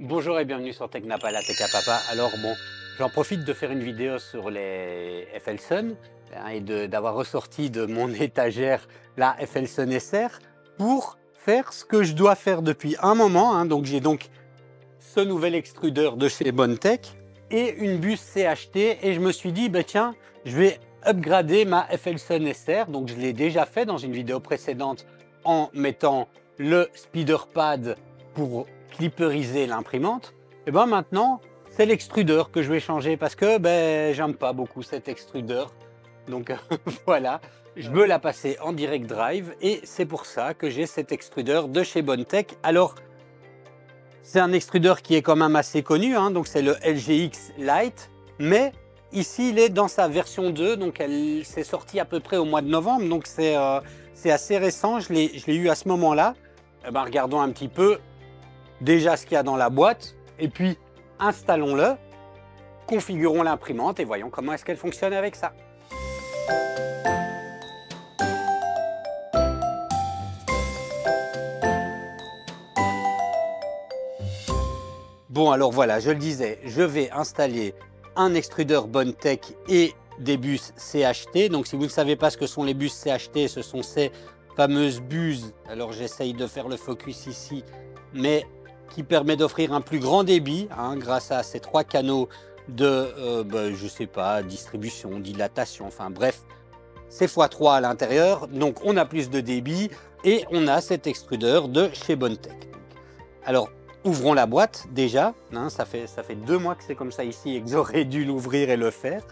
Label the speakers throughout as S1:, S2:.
S1: Bonjour et bienvenue sur Technapa, la Tech à Papa. Alors bon, j'en profite de faire une vidéo sur les FLSUN et d'avoir ressorti de mon étagère la FLSUN SR pour faire ce que je dois faire depuis un moment. Donc j'ai donc ce nouvel extrudeur de chez Bondtech et une buse CHT et je me suis dit, tiens, je vais upgrader ma FLSUN SR. Donc je l'ai déjà fait dans une vidéo précédente en mettant le speeder pad pour clipperiser l'imprimante. Et maintenant c'est l'extrudeur que je vais changer parce que j'aime pas beaucoup cet extrudeur, donc voilà, je veux la passer en direct drive et c'est pour ça que j'ai cet extrudeur de chez Bondtech. Alors c'est un extrudeur qui est quand même assez connu, donc c'est le LGX Lite, mais ici il est dans sa version 2, donc elle s'est sortie à peu près au mois de novembre, donc c'est assez récent. Je l'ai eu à ce moment là. Regardons un petit peu déjà ce qu'il y a dans la boîte et puis installons-le, configurons l'imprimante et voyons comment est-ce qu'elle fonctionne avec ça. Bon, alors voilà, je le disais, je vais installer un extrudeur Bondtech et des buses CHT. Donc si vous ne savez pas ce que sont les buses CHT, ce sont ces fameuses buses, alors j'essaye de faire le focus ici, mais qui permet d'offrir un plus grand débit grâce à ces 3 canaux de, je sais pas, distribution, dilatation, enfin bref, c'est x3 à l'intérieur, donc on a plus de débit et on a cet extrudeur de chez Bondtech. Alors, ouvrons la boîte déjà, ça fait 2 mois que c'est comme ça ici et que j'aurais dû l'ouvrir et le faire.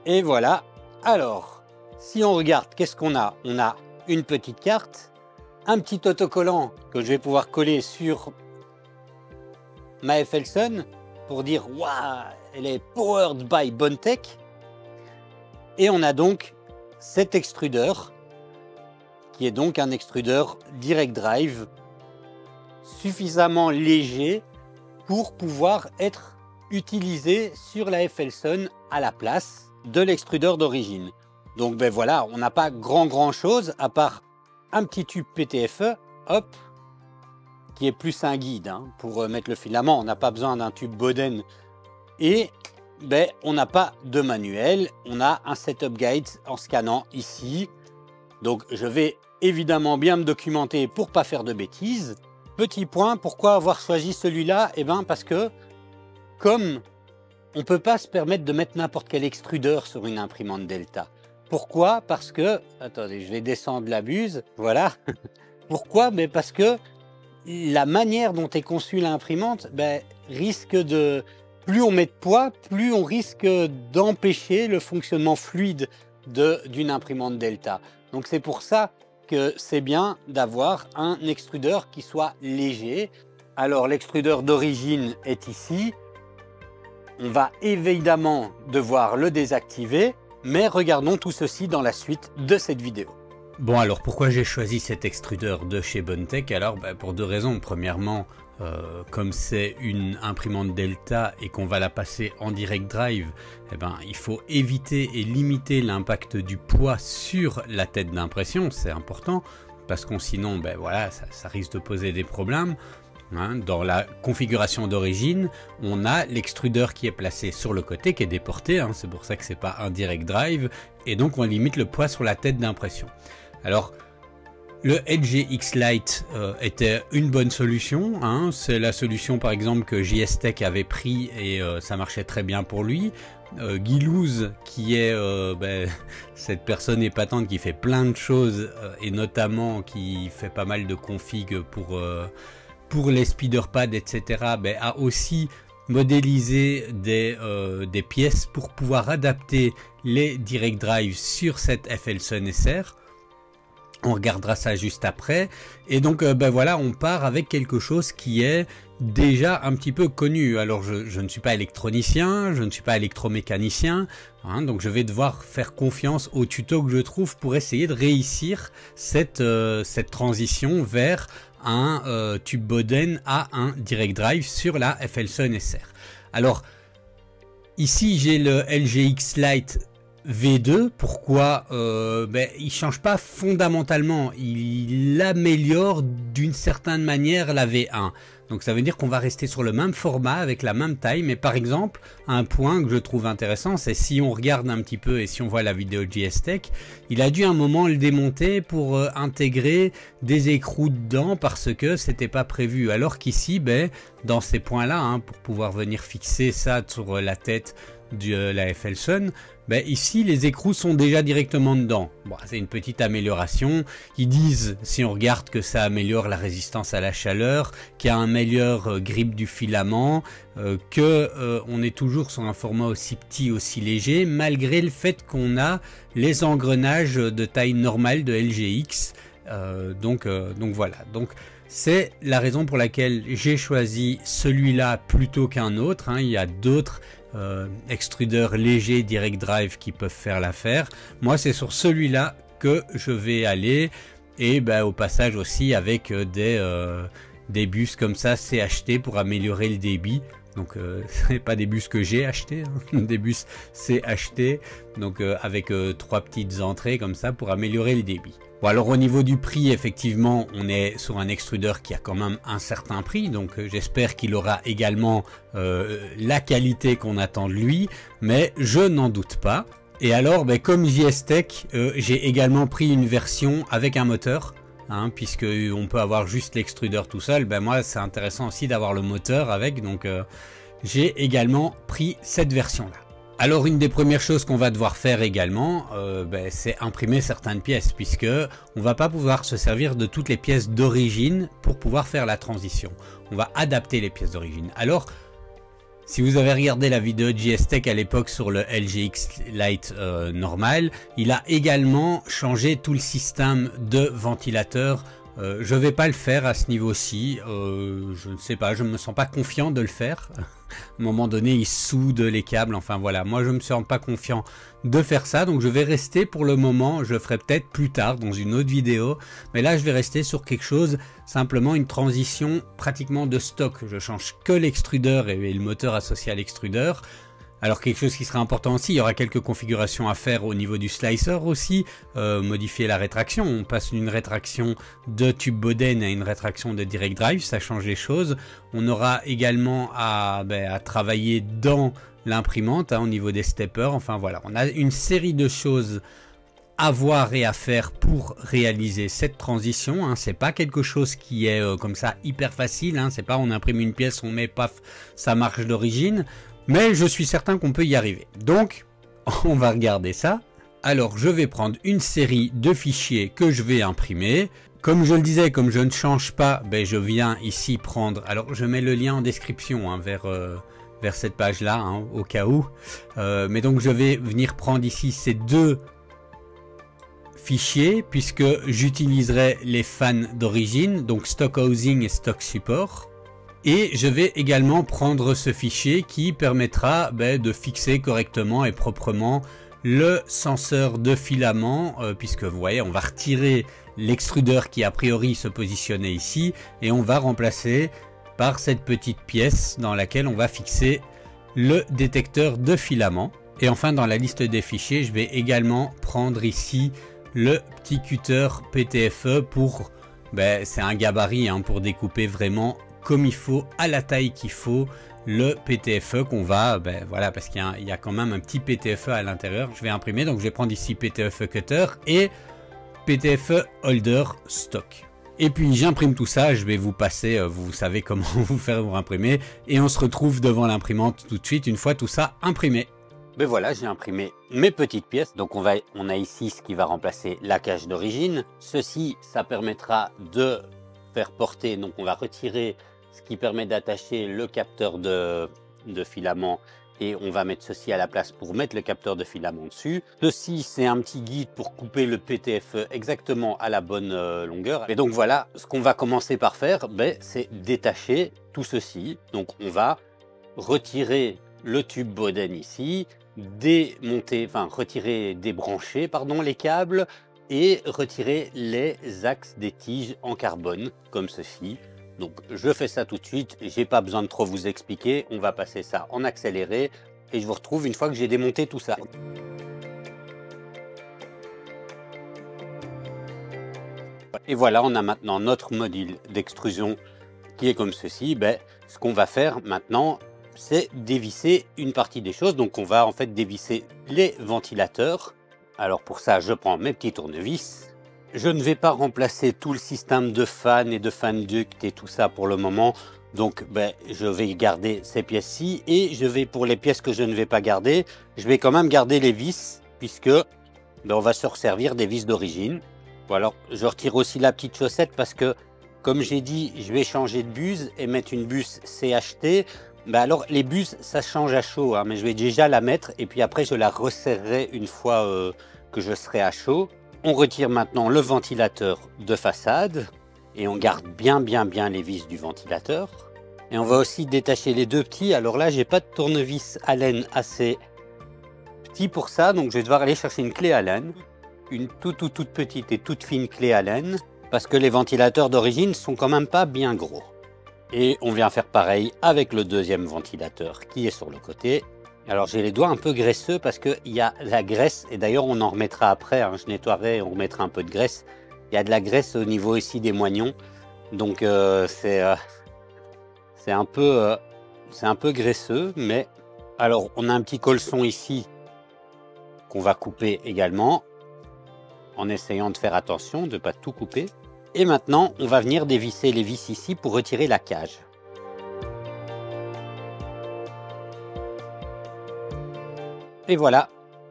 S1: Et voilà, alors, si on regarde, qu'est-ce qu'on a? On a une petite carte, un petit autocollant que je vais pouvoir coller sur ma FLSUN pour dire waouh, elle est powered by Bondtech. Et on a donc cet extrudeur qui est donc un extrudeur direct drive suffisamment léger pour pouvoir être utilisé sur la FLSUN à la place de l'extrudeur d'origine. Donc voilà, on n'a pas grand chose à part un petit tube PTFE, hop, qui est plus un guide pour mettre le filament. On n'a pas besoin d'un tube Boden et on n'a pas de manuel. On a un setup guide en scannant ici. Donc je vais évidemment bien me documenter pour pas faire de bêtises. Petit point, pourquoi avoir choisi celui-là? Parce que comme on peut pas se permettre de mettre n'importe quel extrudeur sur une imprimante Delta. Pourquoi? Parce que, attendez, je vais descendre la buse, voilà. Pourquoi? Parce que la manière dont est conçue l'imprimante risque de... Plus on met de poids, plus on risque d'empêcher le fonctionnement fluide d'une imprimante Delta. Donc c'est pour ça que c'est bien d'avoir un extrudeur qui soit léger. Alors l'extrudeur d'origine est ici. On va évidemment devoir le désactiver, mais regardons tout ceci dans la suite de cette vidéo. Bon, alors pourquoi j'ai choisi cet extrudeur de chez Bondtech? Alors pour 2 raisons. Premièrement, comme c'est une imprimante Delta et qu'on va la passer en direct drive, il faut éviter et limiter l'impact du poids sur la tête d'impression. C'est important parce que sinon voilà, ça risque de poser des problèmes. Dans la configuration d'origine, on a l'extrudeur qui est placé sur le côté, qui est déporté, c'est pour ça que c'est pas un direct drive, et donc on limite le poids sur la tête d'impression. Alors le LGX Lite était une bonne solution, c'est la solution par exemple que JSTech avait pris et ça marchait très bien pour lui. Guilouz, qui est cette personne épatante qui fait plein de choses et notamment qui fait pas mal de config pour les speederpads, etc., a aussi modélisé des pièces pour pouvoir adapter les direct drive sur cette FLSUN SR. On regardera ça juste après. Et donc voilà, on part avec quelque chose qui est déjà un petit peu connu. Alors je ne suis pas électronicien, je ne suis pas électromécanicien, donc je vais devoir faire confiance au tuto que je trouve pour essayer de réussir cette transition vers un tube Boden à un direct drive sur la FLSUN SR. Alors ici j'ai le LGX Lite V2, pourquoi il change pas fondamentalement, il améliore d'une certaine manière la V1. Donc ça veut dire qu'on va rester sur le même format avec la même taille. Mais par exemple, un point que je trouve intéressant, c'est si on regarde un petit peu et si on voit la vidéo de JSTech, il a dû un moment le démonter pour intégrer des écrous dedans parce que c'était pas prévu. Alors qu'ici, ben, dans ces points-là, hein, pour pouvoir venir fixer ça sur la tête de la FL Sun, ben ici les écrous sont déjà directement dedans. Bon, c'est une petite amélioration. Ils disent, si on regarde, que ça améliore la résistance à la chaleur, qu'il y a un meilleur grip du filament, on est toujours sur un format aussi petit, aussi léger, malgré le fait qu'on a les engrenages de taille normale de LGX. Donc voilà. Donc c'est la raison pour laquelle j'ai choisi celui-là plutôt qu'un autre. Hein. Il y a d'autres extrudeurs légers direct drive qui peuvent faire l'affaire. Moi, c'est sur celui-là que je vais aller, et ben, au passage aussi avec des bus comme ça CHT pour améliorer le débit. Donc ce n'est pas des bus que j'ai achetés, hein, des bus CHT, donc avec 3 petites entrées comme ça pour améliorer le débit. Bon, alors au niveau du prix, effectivement, on est sur un extrudeur qui a quand même un certain prix, donc j'espère qu'il aura également la qualité qu'on attend de lui, mais je n'en doute pas. Et alors, ben, comme JSTech, j'ai également pris une version avec un moteur, hein, puisque on peut avoir juste l'extrudeur tout seul. Ben moi, c'est intéressant aussi d'avoir le moteur avec, donc j'ai également pris cette version-là. Alors une des premières choses qu'on va devoir faire également, ben, c'est imprimer certaines pièces, puisque on va pas pouvoir se servir de toutes les pièces d'origine pour pouvoir faire la transition. On va adapter les pièces d'origine. Alors, si vous avez regardé la vidéo de JSTech à l'époque sur le LGX Lite normal, il a également changé tout le système de ventilateur. Je vais pas le faire à ce niveau-ci, je ne sais pas, je me sens pas confiant de le faire. À un moment donné, il soude les câbles, enfin voilà, moi je me sens pas confiant de faire ça, donc je vais rester pour le moment, je le ferai peut-être plus tard dans une autre vidéo, mais là je vais rester sur quelque chose, simplement une transition pratiquement de stock. Je change que l'extrudeur et le moteur associé à l'extrudeur. Alors quelque chose qui sera important aussi, il y aura quelques configurations à faire au niveau du slicer aussi, modifier la rétraction. On passe d'une rétraction de tube Boden à une rétraction de direct drive, ça change les choses. On aura également à travailler dans l'imprimante, hein, au niveau des steppers. Enfin voilà, on a une série de choses à voir et à faire pour réaliser cette transition, hein. C'est pas quelque chose qui est comme ça hyper facile, hein. C'est pas on imprime une pièce, on met paf, ça marche d'origine. Mais je suis certain qu'on peut y arriver. Donc, on va regarder ça. Alors, je vais prendre une série de fichiers que je vais imprimer. Comme je le disais, comme je ne change pas, ben, je viens ici prendre... Alors, je mets le lien en description, hein, vers cette page-là, hein, au cas où. Mais donc, je vais venir prendre ici ces deux fichiers, puisque j'utiliserai les fans d'origine, donc Stock Housing et Stock Support. Et je vais également prendre ce fichier qui permettra de fixer correctement et proprement le senseur de filament, puisque vous voyez, on va retirer l'extrudeur qui a priori se positionnait ici et on va remplacer par cette petite pièce dans laquelle on va fixer le détecteur de filament. Et enfin, dans la liste des fichiers, je vais également prendre ici le petit cutter PTFE pour, c'est un gabarit, hein, pour découper vraiment comme il faut, à la taille qu'il faut, le PTFE qu'on va, voilà, parce qu'il y a quand même un petit PTFE à l'intérieur. Je vais imprimer, donc je vais prendre ici PTFE Cutter et PTFE Holder Stock. Et puis j'imprime tout ça, je vais vous passer, vous savez comment vous faire pour imprimer, et on se retrouve devant l'imprimante tout de suite une fois tout ça imprimé. Ben voilà, j'ai imprimé mes petites pièces. Donc on a ici ce qui va remplacer la cage d'origine. Ceci, ça permettra de faire porter, donc on va retirer ce qui permet d'attacher le capteur de filament et on va mettre ceci à la place pour mettre le capteur de filament dessus. Ceci, c'est un petit guide pour couper le PTFE exactement à la bonne longueur. Et donc voilà, ce qu'on va commencer par faire, c'est détacher tout ceci. Donc on va retirer le tube Boden ici, débrancher pardon, les câbles et retirer les axes des tiges en carbone comme ceci. Donc je fais ça tout de suite, j'ai pas besoin de trop vous expliquer, on va passer ça en accéléré et je vous retrouve une fois que j'ai démonté tout ça. Et voilà, on a maintenant notre module d'extrusion qui est comme ceci, ben, ce qu'on va faire maintenant, c'est dévisser une partie des choses. Donc on va en fait dévisser les ventilateurs. Alors pour ça, je prends mes petits tournevis. Je ne vais pas remplacer tout le système de fans et de fan duct et tout ça pour le moment. Donc ben, je vais garder ces pièces-ci et je vais, pour les pièces que je ne vais pas garder, je vais quand même garder les vis puisque ben, on va se resservir des vis d'origine. Bon, alors je retire aussi la petite chaussette parce que comme j'ai dit, je vais changer de buse et mettre une buse CHT. Ben alors les buses ça change à chaud, hein, mais je vais déjà la mettre et puis après je la resserrerai une fois que je serai à chaud. On retire maintenant le ventilateur de façade et on garde bien les vis du ventilateur. Et on va aussi détacher les deux petits. Alors là, j'ai pas de tournevis Allen assez petit pour ça, donc je vais devoir aller chercher une clé Allen, une toute petite et toute fine clé Allen, parce que les ventilateurs d'origine sont quand même pas bien gros. Et on vient faire pareil avec le deuxième ventilateur qui est sur le côté. Alors j'ai les doigts un peu graisseux parce qu'il y a la graisse, et d'ailleurs on en remettra après, hein, je nettoierai et on remettra un peu de graisse. Il y a de la graisse au niveau ici des moignons, donc c'est un peu graisseux, mais... Alors on a un petit colson ici qu'on va couper également, en essayant de faire attention de ne pas tout couper. Et maintenant on va venir dévisser les vis ici pour retirer la cage. Et voilà,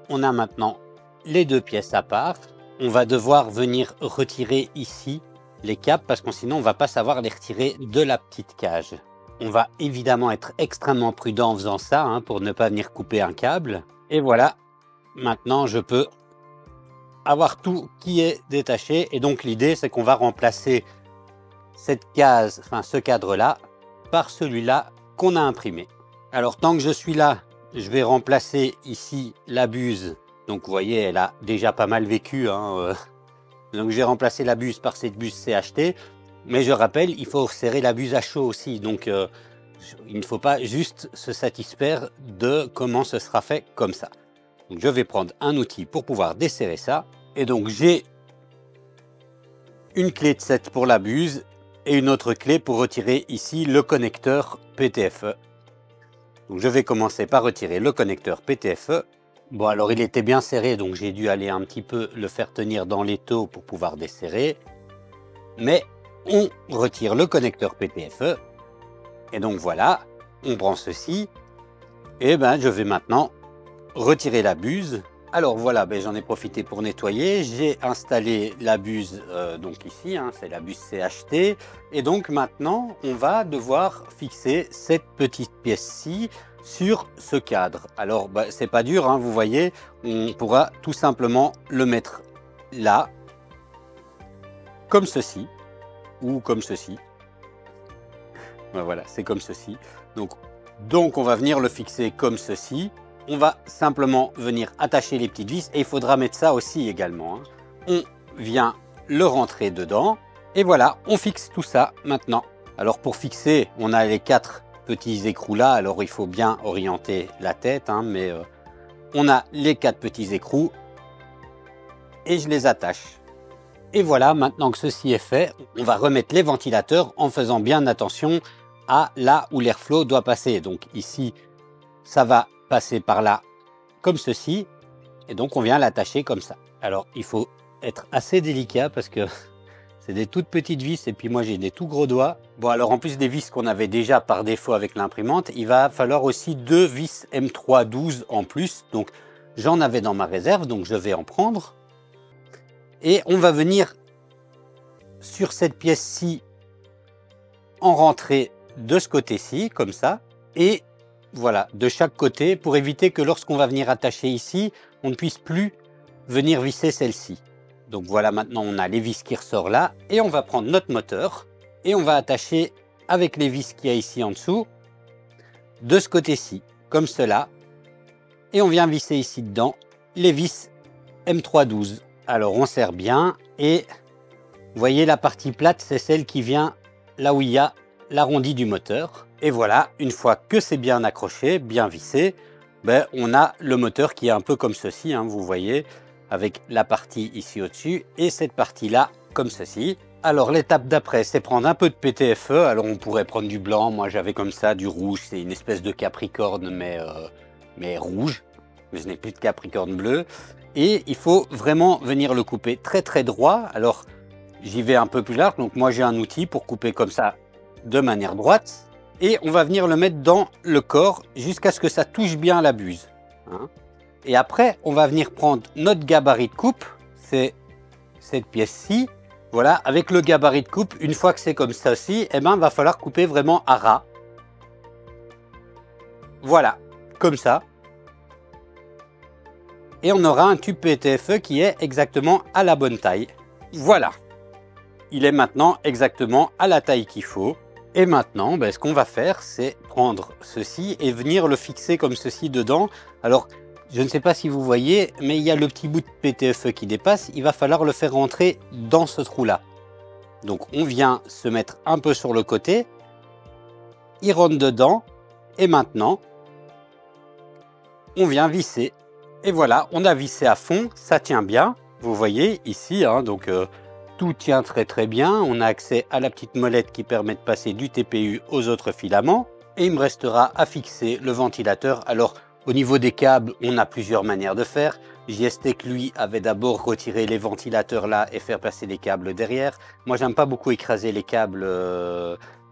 S1: on a maintenant les deux pièces à part. On va devoir venir retirer ici les câbles parce que sinon on ne va pas savoir les retirer de la petite cage. On va évidemment être extrêmement prudent en faisant ça hein, pour ne pas venir couper un câble. Et voilà, maintenant je peux avoir tout qui est détaché. Et donc l'idée c'est qu'on va remplacer cette case, enfin ce cadre là, par celui-là qu'on a imprimé. Alors tant que je suis là, je vais remplacer ici la buse. Donc vous voyez, elle a déjà pas mal vécu. Hein, Donc je vais remplacer la buse par cette buse CHT. Mais je rappelle, il faut resserrer la buse à chaud aussi. Donc il ne faut pas juste se satisfaire de comment ce sera fait comme ça. Donc je vais prendre un outil pour pouvoir desserrer ça. Et donc j'ai une clé de 7 pour la buse et une autre clé pour retirer ici le connecteur PTFE. Donc je vais commencer par retirer le connecteur PTFE. Bon alors il était bien serré donc j'ai dû aller un petit peu le faire tenir dans l'étau pour pouvoir desserrer. Mais on retire le connecteur PTFE. Et donc voilà, on prend ceci. Et ben je vais maintenant retirer la buse. Alors voilà, ben, j'en ai profité pour nettoyer. J'ai installé la buse donc ici, hein, c'est la buse CHT. Et donc maintenant, on va devoir fixer cette petite pièce-ci sur ce cadre. Alors ben, c'est pas dur, hein, vous voyez, on pourra tout simplement le mettre là, comme ceci, ou comme ceci. Ben, voilà, c'est comme ceci. Donc on va venir le fixer comme ceci. On va simplement venir attacher les petites vis et il faudra mettre ça aussi également. Hein. On vient le rentrer dedans et voilà, on fixe tout ça maintenant. Alors pour fixer, on a les 4 petits écrous là. Alors il faut bien orienter la tête, hein, mais on a les 4 petits écrous et je les attache. Et voilà, maintenant que ceci est fait, on va remettre les ventilateurs en faisant bien attention à là où l'airflow doit passer. Donc ici, ça va passer par là comme ceci et donc on vient l'attacher comme ça. Alors il faut être assez délicat parce que c'est des toutes petites vis et puis moi j'ai des tout gros doigts. Bon alors en plus des vis qu'on avait déjà par défaut avec l'imprimante, il va falloir aussi 2 vis M312 en plus. Donc j'en avais dans ma réserve donc je vais en prendre. Et on va venir sur cette pièce-ci en rentrer de ce côté-ci comme ça et voilà, de chaque côté pour éviter que lorsqu'on va venir attacher ici, on ne puisse plus venir visser celle-ci. Donc voilà, maintenant on a les vis qui ressortent là et on va prendre notre moteur et on va attacher avec les vis qu'il y a ici en dessous de ce côté-ci, comme cela. Et on vient visser ici dedans les vis M312. Alors on serre bien et vous voyez la partie plate, c'est celle qui vient là où il y a l'arrondi du moteur. Et voilà, une fois que c'est bien accroché, bien vissé, ben, on a le moteur qui est un peu comme ceci, hein, vous voyez, avec la partie ici au-dessus et cette partie-là comme ceci. Alors l'étape d'après, c'est prendre un peu de PTFE. Alors on pourrait prendre du blanc, moi j'avais comme ça du rouge, c'est une espèce de capricorne mais rouge. Mais je n'ai plus de capricorne bleu. Et il faut vraiment venir le couper très très droit. Alors j'y vais un peu plus large, donc moi j'ai un outil pour couper comme ça de manière droite. Et on va venir le mettre dans le corps jusqu'à ce que ça touche bien la buse. Hein. Et après, on va venir prendre notre gabarit de coupe, c'est cette pièce-ci. Voilà, avec le gabarit de coupe, une fois que c'est comme ça aussi, eh ben, il va falloir couper vraiment à ras. Voilà, comme ça. Et on aura un tube PTFE qui est exactement à la bonne taille. Voilà, il est maintenant exactement à la taille qu'il faut. Et maintenant, ben, ce qu'on va faire, c'est prendre ceci et venir le fixer comme ceci dedans. Alors, je ne sais pas si vous voyez, mais il y a le petit bout de PTFE qui dépasse. Il va falloir le faire rentrer dans ce trou-là. Donc, on vient se mettre un peu sur le côté. Il rentre dedans. Et maintenant, on vient visser. Et voilà, on a vissé à fond. Ça tient bien. Vous voyez ici, hein, donc... tout tient très très bien, on a accès à la petite molette qui permet de passer du TPU aux autres filaments et il me restera à fixer le ventilateur. Alors au niveau des câbles, on a plusieurs manières de faire. JSTEC lui avait d'abord retiré les ventilateurs là et faire passer les câbles derrière. Moi j'aime pas beaucoup écraser les câbles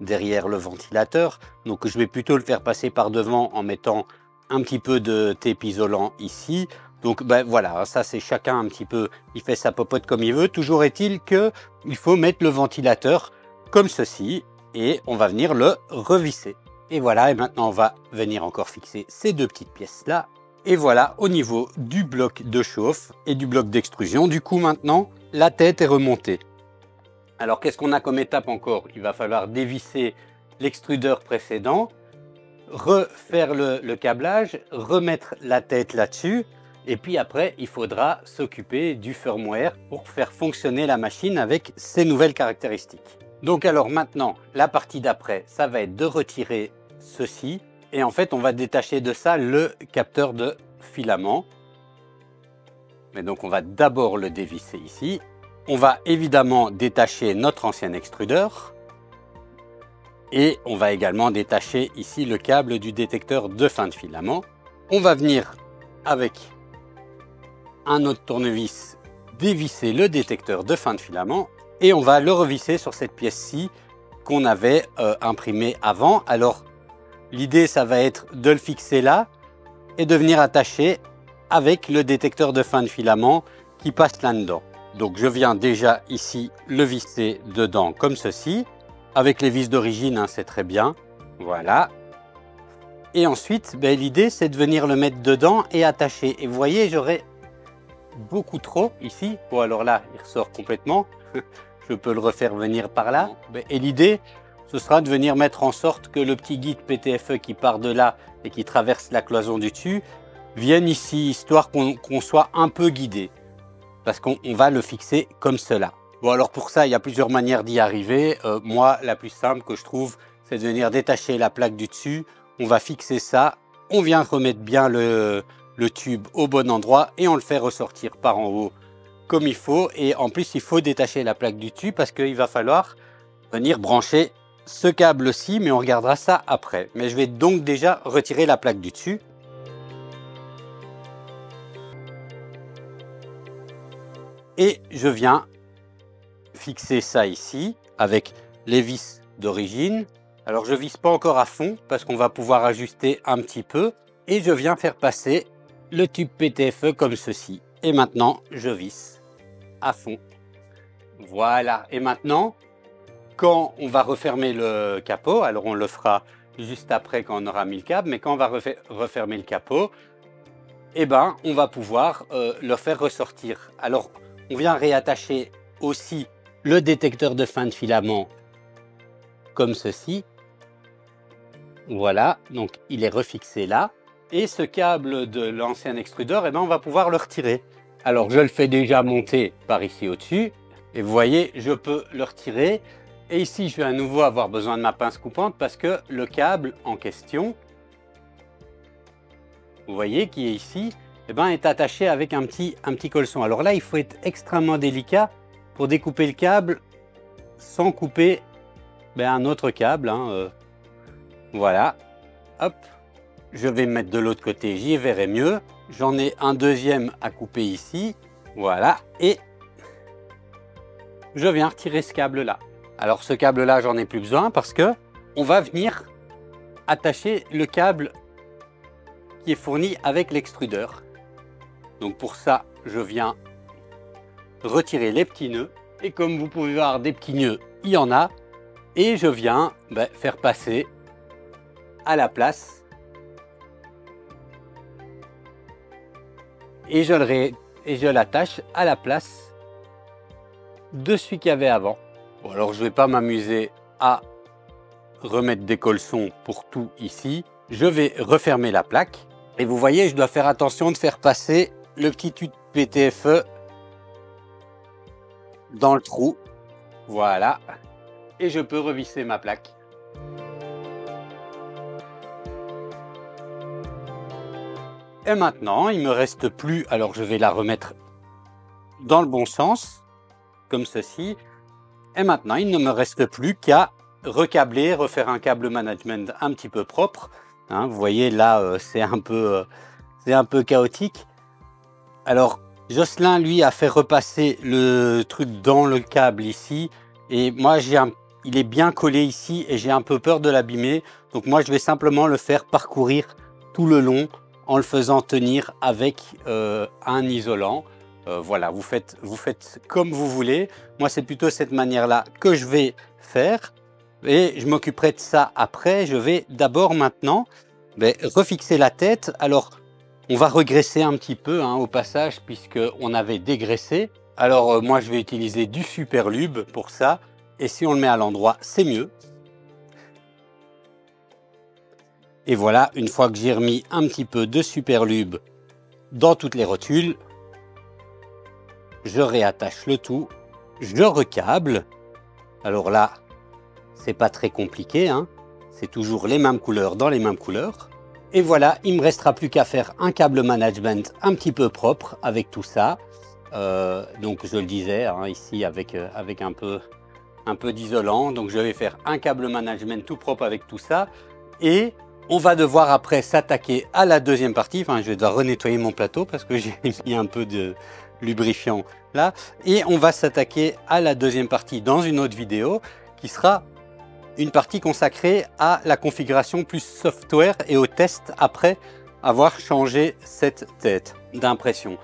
S1: derrière le ventilateur, donc je vais plutôt le faire passer par devant en mettant un petit peu de tape isolant ici. Donc ben voilà, ça c'est chacun un petit peu, il fait sa popote comme il veut. Toujours est-il qu'il faut mettre le ventilateur comme ceci et on va venir le revisser. Et voilà, et maintenant on va venir encore fixer ces deux petites pièces là. Et voilà, au niveau du bloc de chauffe et du bloc d'extrusion, du coup maintenant la tête est remontée. Alors qu'est-ce qu'on a comme étape encore? Il va falloir dévisser l'extrudeur précédent, refaire le câblage, remettre la tête là-dessus. Et puis après, il faudra s'occuper du firmware pour faire fonctionner la machine avec ses nouvelles caractéristiques. Donc alors maintenant, la partie d'après, ça va être de retirer ceci. Et en fait, on va détacher de ça le capteur de filament. Mais donc, on va d'abord le dévisser ici. On va évidemment détacher notre ancien extrudeur. Et on va également détacher ici le câble du détecteur de fin de filament. On va venir avec un autre tournevis dévisser le détecteur de fin de filament et on va le revisser sur cette pièce-ci qu'on avait imprimée avant. Alors l'idée ça va être de le fixer là et de venir attacher avec le détecteur de fin de filament qui passe là-dedans. Donc je viens déjà ici le visser dedans comme ceci. Avec les vis d'origine, hein, c'est très bien. Voilà. Et ensuite, ben, l'idée c'est de venir le mettre dedans et attacher. Et vous voyez, j'aurais beaucoup trop ici. Bon alors là, il ressort complètement. Je peux le refaire venir par là. Et l'idée, ce sera de venir mettre en sorte que le petit guide PTFE qui part de là et qui traverse la cloison du dessus vienne ici, histoire qu'on soit un peu guidé. Parce qu'on va le fixer comme cela. Bon alors pour ça, il y a plusieurs manières d'y arriver. Moi, la plus simple que je trouve, c'est de venir détacher la plaque du dessus. On va fixer ça. On vient remettre bien le tube au bon endroit et on le fait ressortir par en haut comme il faut. Et en plus, il faut détacher la plaque du dessus parce qu'il va falloir venir brancher ce câble-ci, mais on regardera ça après. Mais je vais donc déjà retirer la plaque du dessus. Et je viens fixer ça ici avec les vis d'origine. Alors je visse pas encore à fond parce qu'on va pouvoir ajuster un petit peu. Et je viens faire passer le tube PTFE comme ceci. Et maintenant, je visse à fond. Voilà. Et maintenant, quand on va refermer le capot, alors on le fera juste après quand on aura mis le câble, mais quand on va refermer le capot, eh ben, on va pouvoir le faire ressortir. Alors, on vient réattacher aussi le détecteur de fin de filament comme ceci. Voilà, donc il est refixé là. Et ce câble de l'ancien extrudeur, eh ben, on va pouvoir le retirer. Alors je le fais déjà monter par ici au-dessus. Et vous voyez, je peux le retirer. Et ici, je vais à nouveau avoir besoin de ma pince coupante parce que le câble en question, vous voyez, qui est ici, eh ben, est attaché avec un petit colson. Alors là, il faut être extrêmement délicat pour découper le câble sans couper un autre câble. Voilà, hop, je vais me mettre de l'autre côté, j'y verrai mieux. J'en ai un deuxième à couper ici, voilà, et je viens retirer ce câble là. Alors ce câble là, j'en ai plus besoin parce que on va venir attacher le câble qui est fourni avec l'extrudeur. Donc pour ça, je viens retirer les petits nœuds, et comme vous pouvez voir des petits nœuds, il y en a, et je viens faire passer à la place et je l'attache à la place de celui qu'il y avait avant. Bon, alors je vais pas m'amuser à remettre des colçons pour tout ici. Je vais refermer la plaque et vous voyez, je dois faire attention de faire passer le petit tube PTFE dans le trou. Voilà, et je peux revisser ma plaque. Et maintenant, il me reste plus, alors je vais la remettre dans le bon sens, comme ceci. Et maintenant, il ne me reste plus qu'à recabler, refaire un câble management un petit peu propre. Vous voyez là, c'est un peu chaotique. Alors, Jocelyn, lui, a fait repasser le truc dans le câble ici. Et moi, il est bien collé ici et j'ai un peu peur de l'abîmer. Donc moi, je vais simplement le faire parcourir tout le long en le faisant tenir avec un isolant. Voilà, vous faites comme vous voulez. Moi, c'est plutôt cette manière-là que je vais faire. Et je m'occuperai de ça après. Je vais d'abord maintenant refixer la tête. Alors, on va regraisser un petit peu au passage, puisqu'on avait dégraissé. Alors, moi, je vais utiliser du Superlube pour ça. Et si on le met à l'endroit, c'est mieux. Et voilà, une fois que j'ai remis un petit peu de Superlube dans toutes les rotules, je réattache le tout, je recâble. Alors là, c'est pas très compliqué, c'est toujours les mêmes couleurs dans les mêmes couleurs. Et voilà, il me restera plus qu'à faire un câble management un petit peu propre avec tout ça. Donc je le disais ici avec un peu d'isolant. Donc je vais faire un câble management tout propre avec tout ça. Et on va devoir après s'attaquer à la deuxième partie. Enfin, je vais devoir renettoyer mon plateau parce que j'ai mis un peu de lubrifiant là. Et on va s'attaquer à la deuxième partie dans une autre vidéo qui sera une partie consacrée à la configuration plus software et au test après avoir changé cette tête d'impression.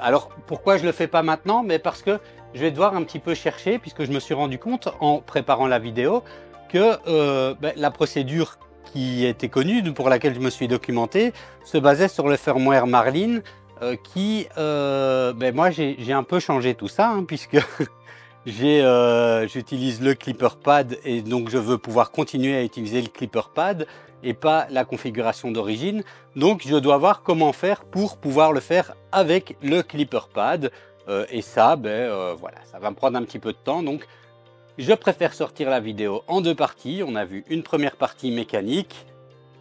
S1: Alors pourquoi je ne le fais pas maintenant? Mais parce que je vais devoir un petit peu chercher, puisque je me suis rendu compte en préparant la vidéo que la procédure qui était connue, pour laquelle je me suis documenté, se basait sur le firmware Marlin moi j'ai un peu changé tout ça, puisque j'utilise le clipper pad et donc je veux pouvoir continuer à utiliser le clipper pad et pas la configuration d'origine. Donc je dois voir comment faire pour pouvoir le faire avec le clipper pad et ça, voilà, ça va me prendre un petit peu de temps. Donc je préfère sortir la vidéo en deux parties. On a vu une première partie mécanique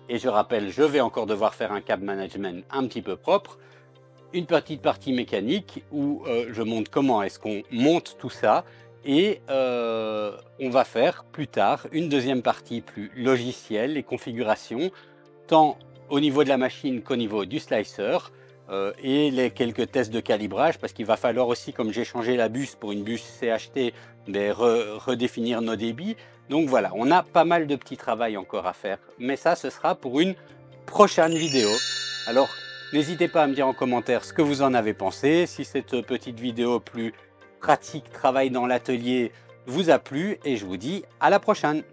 S1: et je rappelle, je vais encore devoir faire un câble management un petit peu propre. Une petite partie mécanique où je montre comment est-ce qu'on monte tout ça et on va faire plus tard une deuxième partie plus logicielle et configuration, tant au niveau de la machine qu'au niveau du slicer et les quelques tests de calibrage, parce qu'il va falloir aussi, comme j'ai changé la bus pour une bus CHT, redéfinir nos débits. Donc voilà, on a pas mal de petits travail encore à faire, mais ça ce sera pour une prochaine vidéo. Alors n'hésitez pas à me dire en commentaire ce que vous en avez pensé, si cette petite vidéo plus pratique, travail dans l'atelier, vous a plu, et je vous dis à la prochaine.